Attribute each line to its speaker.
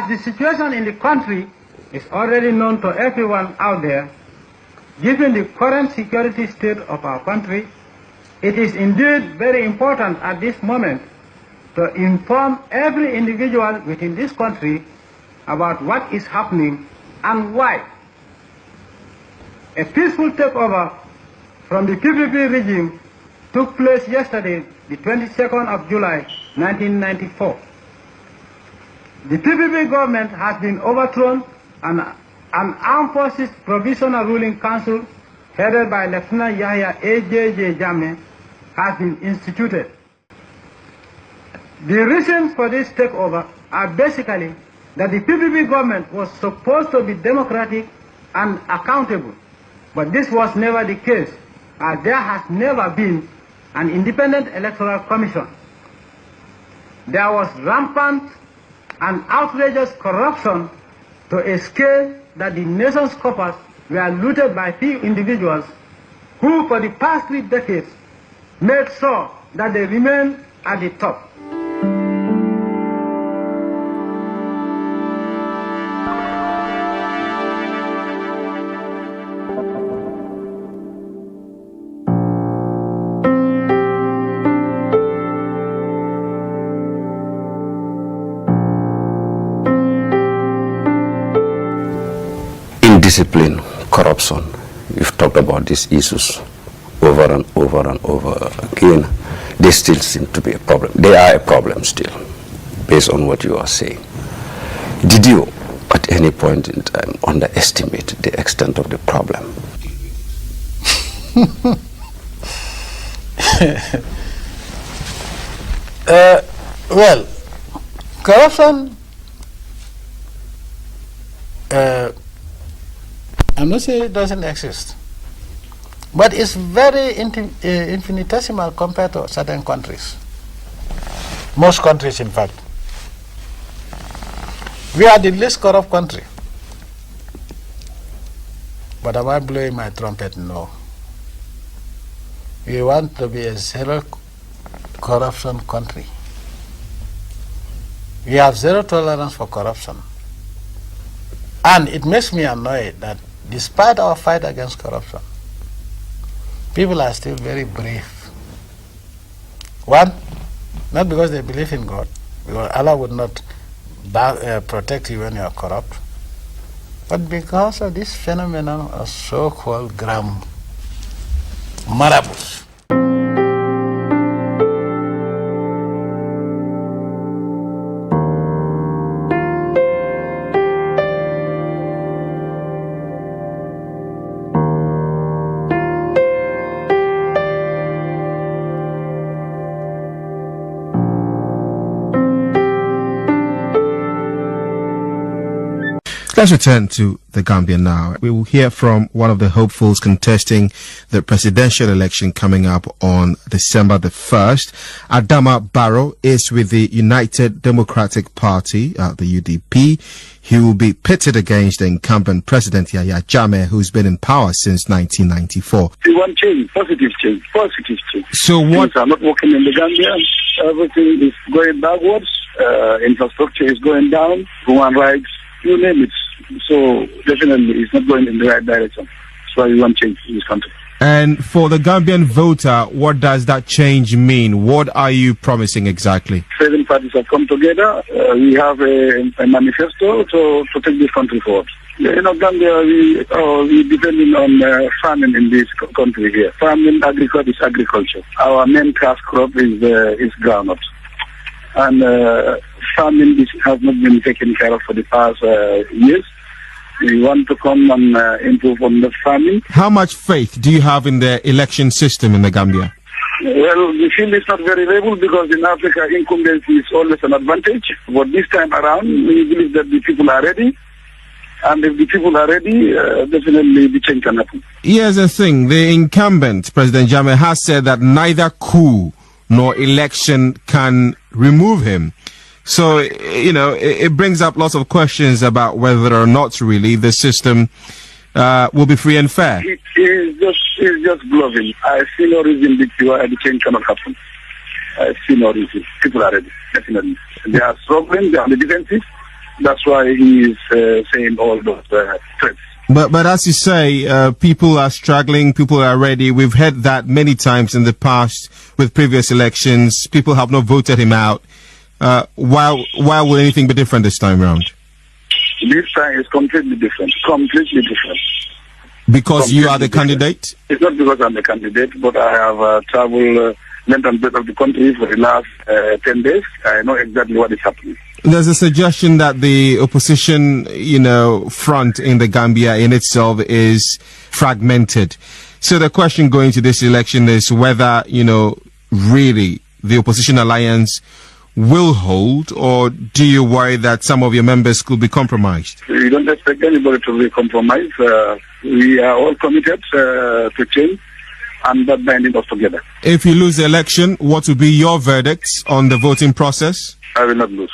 Speaker 1: As the situation in the country is already known to everyone out there, given the current security state of our country, it is indeed very important at this moment to inform every individual within this country about what is happening and why. A peaceful takeover from the PPP regime took place yesterday, the 22nd of July, 1994. The PPP government has been overthrown and an Armed Forces Provisional Ruling Council headed by Lieutenant Yahya A.J.J. Jammeh has been instituted. The reasons for this takeover are basically that the PPP government was supposed to be democratic and accountable, but this was never the case, as there has never been an independent electoral commission. There was rampant and outrageous corruption to a scale that the nation's coffers were looted by few individuals who for the past 3 decades made sure that they remain at the top.
Speaker 2: Discipline, corruption, we've talked about these issues over and over and over again. They still seem to be a problem. They are a problem still, based on what you are saying. Did you, at any point in time, underestimate the extent of the problem?
Speaker 3: Well, corruption, I'm not saying it doesn't exist, but it's very infinitesimal compared to certain countries. Most countries, in fact. We are the least corrupt country. But am I blowing my trumpet? No. We want to be a zero corruption country. We have zero tolerance for corruption. And it makes me annoyed that despite our fight against corruption, people are still very brave. One, not because they believe in God, because Allah would not protect you when you are corrupt, but because of this phenomenon of so-called gram marabouts.
Speaker 4: Let's return to the Gambia now. We will hear from one of the hopefuls contesting the presidential election coming up on December the 1st. Adama Barrow is with the United Democratic Party, the UDP. He will be pitted against the incumbent President Yahya Jammeh, who's been in power since 1994.
Speaker 5: We want change, positive change, positive change.
Speaker 4: So what?
Speaker 5: Things are not working in the Gambia. Everything is going backwards. Infrastructure is going down. Human rights, you name it. So definitely it's not going in the right direction. That's why we want change in this country.
Speaker 4: And for the Gambian voter, what does that change mean? What are you promising exactly? 7
Speaker 5: parties have come together. We have a manifesto to take this country forward. In Gambia, we depending on farming in this country here. Farming, agriculture is agriculture. Our main cash crop is groundnut. And farming has not been taken care of for the past years. We want to come and improve on the farming.
Speaker 4: How much faith do you have in the election system in the Gambia?
Speaker 5: Well, the field is not very reliable because in Africa, incumbency is always an advantage. But this time around, we believe that the people are ready. And if the people are ready, definitely the change can happen.
Speaker 4: Here's the thing. The incumbent, President Jammeh, has said that neither coup nor election can remove him. So, it brings up lots of questions about whether or not really the system will be free and fair.
Speaker 5: It's just bluffing. I see no reason that the change cannot happen. I see no reason. People are ready, definitely. They are struggling, they are on the defensive, That's why he is saying all those threats.
Speaker 4: But as you say, people are struggling, people are ready. We've heard that many times in the past with previous elections. People have not voted him out. Why will anything be different this time round?
Speaker 5: This time is completely different. Completely different.
Speaker 4: Because you are the candidate?
Speaker 5: It's not because I'm the candidate, but I have traveled length and breadth of the country for the last 10 days. I know exactly what is happening.
Speaker 4: There's a suggestion that the opposition, front in the Gambia in itself is fragmented. So the question going to this election is whether, really the opposition alliance will hold, or do you worry that some of your members could be compromised?
Speaker 5: We don't expect anybody to be compromised. We are all committed to change and that binding us together.
Speaker 4: If you lose the election, what will be your verdict on the voting process?
Speaker 5: I will not lose.